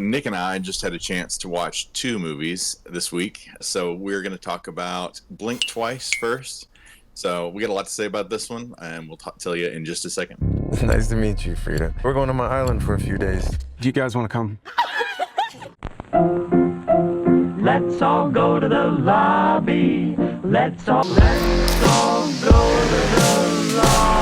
Nick and I just had a chance to watch two movies this week. So we're going to talk about Blink Twice first. So we got a lot to say about this one, and we'll tell you in just a second. Nice to meet you, Frida. We're going to my island for a few days. Do you guys want to come? Let's all go to the lobby. Let's all go to the lobby.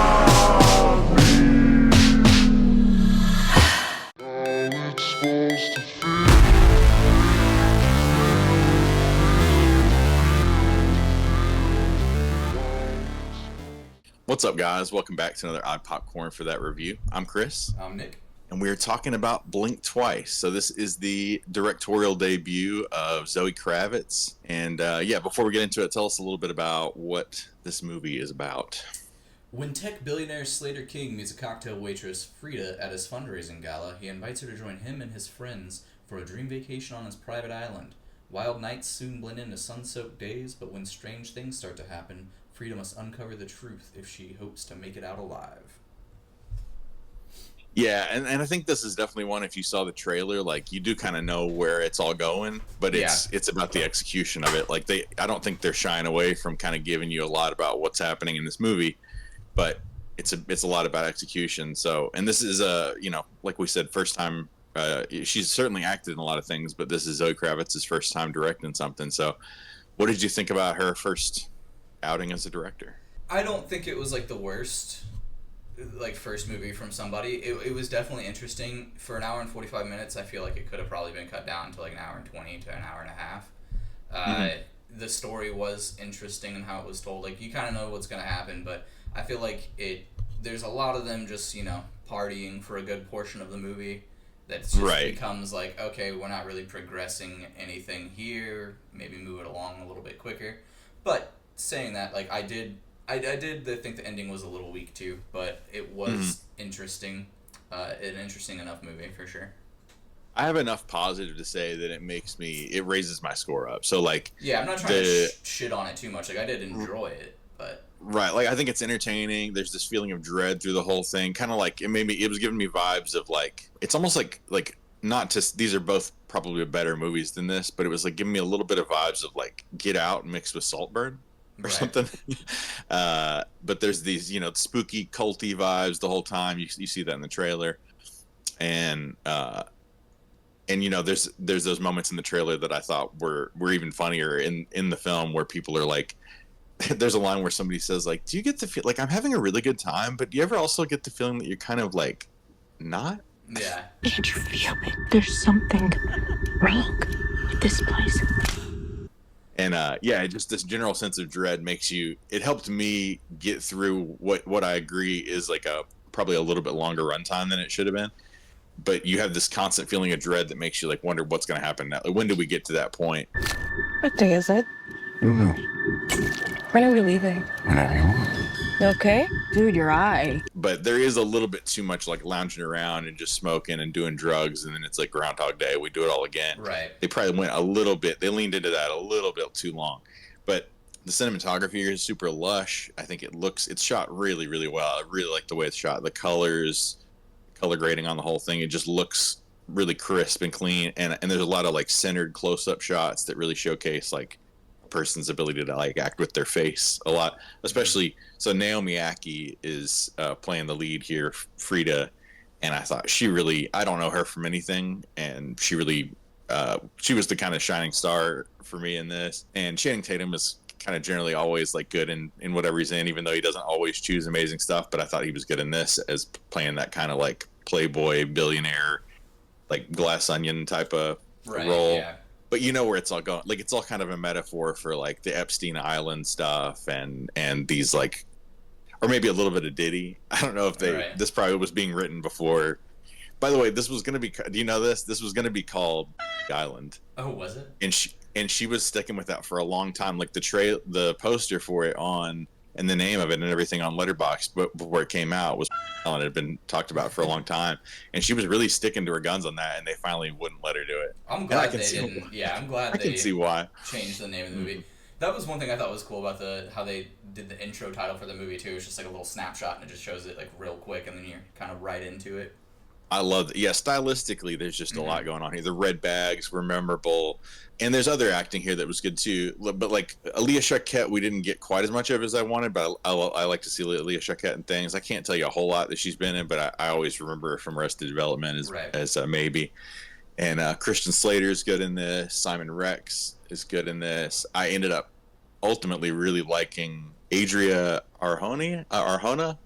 What's up, guys? Welcome back to another Odd Popcorn for that review. I'm Chris. I'm Nick. And we're talking about Blink Twice. So this is the directorial debut of Zoe Kravitz. And before we get into it, tell us a little bit about what this movie is about. When tech billionaire Slater King meets a cocktail waitress, Frida, at his fundraising gala, he invites her to join him and his friends for a dream vacation on his private island. Wild nights soon blend into sun-soaked days, but when strange things start to happen, Frida must uncover the truth if she hopes to make it out alive. Yeah, and I think this is definitely one, if you saw the trailer, like, you do kind of know where it's all going, but it's about the execution of it. Like, I don't think they're shying away from kind of giving you a lot about what's happening in this movie, but it's a lot about execution. So, and this is like we said, first time. She's certainly acted in a lot of things, but this is Zoe Kravitz's first time directing something. So, what did you think about her first outing as a director? I don't think it was like the worst first movie from somebody. It was definitely interesting. For an hour and 45 minutes, I feel like it could have probably been cut down to like an hour and 20 to an hour and a half. The story was interesting in how it was told. Like, you kind of know what's going to happen, but I feel like there's a lot of them just, partying for a good portion of the movie. That just becomes like, okay, we're not really progressing anything here. Maybe move it along a little bit quicker. But saying that, like, I did think the ending was a little weak too, but it was interesting. An interesting enough movie for sure. I have enough positive to say that it raises my score up. So, like, yeah, I'm not trying to shit on it too much. Like, I did enjoy it, but right, like, I think it's entertaining. There's this feeling of dread through the whole thing. Kind of like it was giving me vibes of, like, it's almost like not just, these are both probably better movies than this, but it was like giving me a little bit of vibes of like Get Out mixed with Saltburn or something. But there's these, spooky, culty vibes the whole time. You see that in the trailer, and there's those moments in the trailer that I thought were even funnier in the film, where people are like, there's a line where somebody says, like, do you get the feel like I'm having a really good time, but do you ever also get the feeling that you're kind of like not? Yeah. Can't you feel it? There's something wrong with this place. And just this general sense of dread it helped me get through what I agree is like probably a little bit longer runtime than it should have been. But you have this constant feeling of dread that makes you like wonder what's going to happen now. Like, when do we get to that point? What day is it? When are we leaving? Whenever you want. You okay? Dude, your eye. But there is a little bit too much like lounging around and just smoking and doing drugs, and then it's like Groundhog Day. We do it all again. Right. They probably they leaned into that a little bit too long. But the cinematography here is super lush. I think it's shot really, really well. I really like the way it's shot. The colors, color grading on the whole thing, it just looks really crisp and clean. And there's a lot of like centered close-up shots that really showcase like person's ability to like act with their face a lot, especially. So Naomi Ackie is playing the lead here, Frida, and I thought I don't know her from anything, and she really she was the kind of shining star for me in this. And Channing Tatum is kind of generally always like good in whatever he's in, even though he doesn't always choose amazing stuff, but I thought he was good in this as playing that kind of like playboy billionaire, like Glass Onion type of role. Yeah. But you know where it's all going. Like, it's all kind of a metaphor for like the Epstein Island stuff and these like, or maybe a little bit of Diddy. I don't know if this probably was being written before. By the way, this was going to be, do you know this? This was going to be called Island. Oh, was it? And she was sticking with that for a long time. Like the poster for it and the name of it and everything on Letterboxd, but before it came out was Island. It had been talked about for a long time, and she was really sticking to her guns on that, and they finally wouldn't let her do it. I'm glad they didn't. Yeah, I'm glad I can see why. Changed the name of the movie. That was one thing I thought was cool about how they did the intro title for the movie too. It's just like a little snapshot, and it just shows it like real quick, and then you're kind of right into it. I love it. Yeah, stylistically, there's just a lot going on here. The red bags were memorable, and there's other acting here that was good too. But like Aaliyah Shawkat, we didn't get quite as much of as I wanted. But I like to see Aaliyah Shawkat in things. I can't tell you a whole lot that she's been in, but I always remember her from Arrested Development as maybe. And Christian Slater is good in this. Simon Rex is good in this. I ended up ultimately really liking Adria Arjona.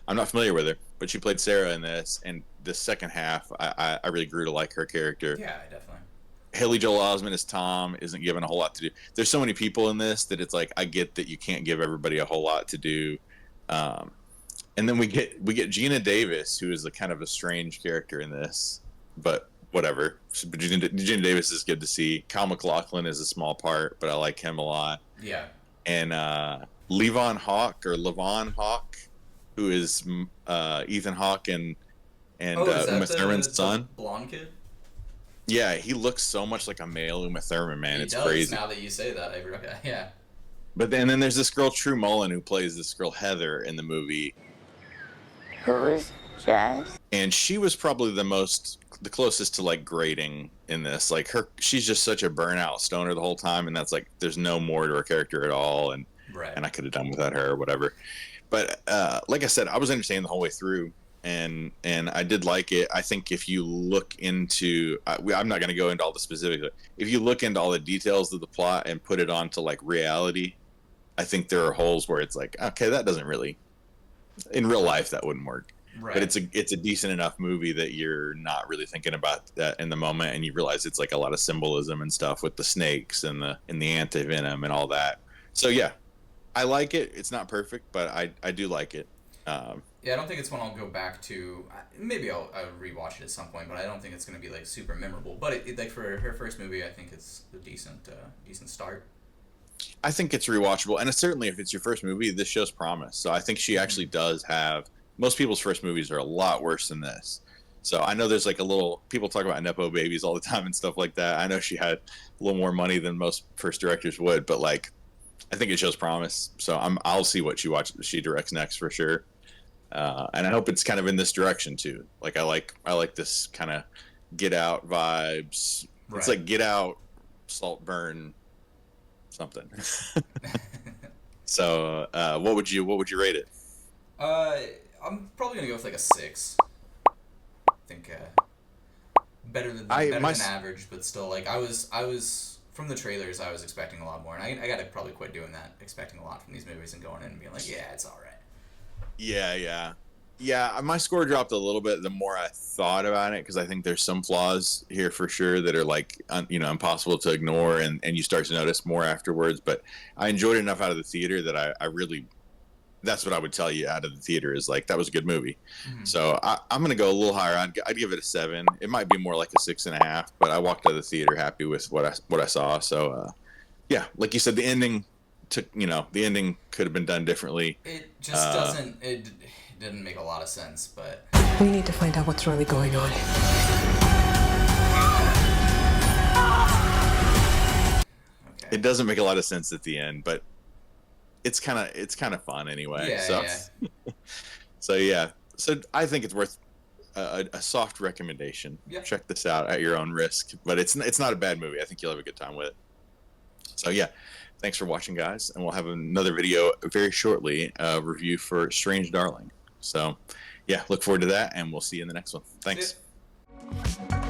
I'm not familiar with her, but she played Sarah in this, and the second half, I really grew to like her character. Yeah, definitely. Haley Joel Osment as Tom isn't given a whole lot to do. There's so many people in this that it's like I get that you can't give everybody a whole lot to do. And then we get Gina Davis, who is a kind of a strange character in this, but whatever. Gina Davis is good to see. Kyle MacLachlan is a small part, but I like him a lot. Yeah. And Levon Hawke, who is Ethan Hawke and Uma Thurman's son. Blonde kid? Yeah, he looks so much like a male Uma Thurman, man. It's crazy. Now that you say that, yeah. But then there's this girl, True Mullen, who plays this girl, Heather, in the movie. Who is Jess? And she was probably the closest to like grading in this. Like she's just such a burnout stoner the whole time, and that's like there's no more to her character at all. And I could have done without her or whatever. But like I said, I was entertained the whole way through, and I did like it. I think if you look into, I'm not going to go into all the specifics, but if you look into all the details of the plot and put it onto like reality, I think there are holes where it's like, okay, that doesn't really, in real life, that wouldn't work. Right. But it's a decent enough movie that you're not really thinking about that in the moment, and you realize it's like a lot of symbolism and stuff with the snakes and the antivenom and all that. So yeah. I like it. It's not perfect, but I do like it. Yeah, I don't think it's one I'll go back to. Maybe I'll rewatch it at some point, but I don't think it's going to be like super memorable. But it like for her first movie, I think it's a decent start. I think it's rewatchable, and certainly if it's your first movie, this shows promise. So I think she actually does have. Most people's first movies are a lot worse than this. So I know there's like people talk about Nepo babies all the time and stuff like that. I know she had a little more money than most first directors would, but like. I think it shows promise, so I'll see what she directs next for sure, and I hope it's kind of in this direction too. Like I like this kind of Get Out vibes. Right. It's like Get Out, Saltburn, something. So what would you rate it? I'm probably gonna go with like a 6. I think better than average, but still like I was. From the trailers, I was expecting a lot more, and I got to probably quit doing that, expecting a lot from these movies and going in and being like, yeah, it's all right. Yeah. My score dropped a little bit the more I thought about it, because I think there's some flaws here for sure that are like, impossible to ignore, and you start to notice more afterwards. But I enjoyed it enough out of the theater that I really, that's what I would tell you out of the theater is like, that was a good movie. Mm-hmm. So I'm going to go a little higher. I'd give it a 7. It might be more like a 6.5, but I walked out of the theater happy with what I saw. So, yeah, like you said, the ending the ending could have been done differently. It just it didn't make a lot of sense, but. We need to find out what's really going on. Okay. It doesn't make a lot of sense at the end, but it's kind of fun anyway. Yeah. So yeah. So I think it's worth a soft recommendation. Yeah. Check this out at your own risk, but it's not a bad movie. I think you'll have a good time with it. So yeah, thanks for watching, guys, and we'll have another video very shortly, review for Strange Darling. So yeah, look forward to that, and we'll see you in the next one. Thanks. Yeah.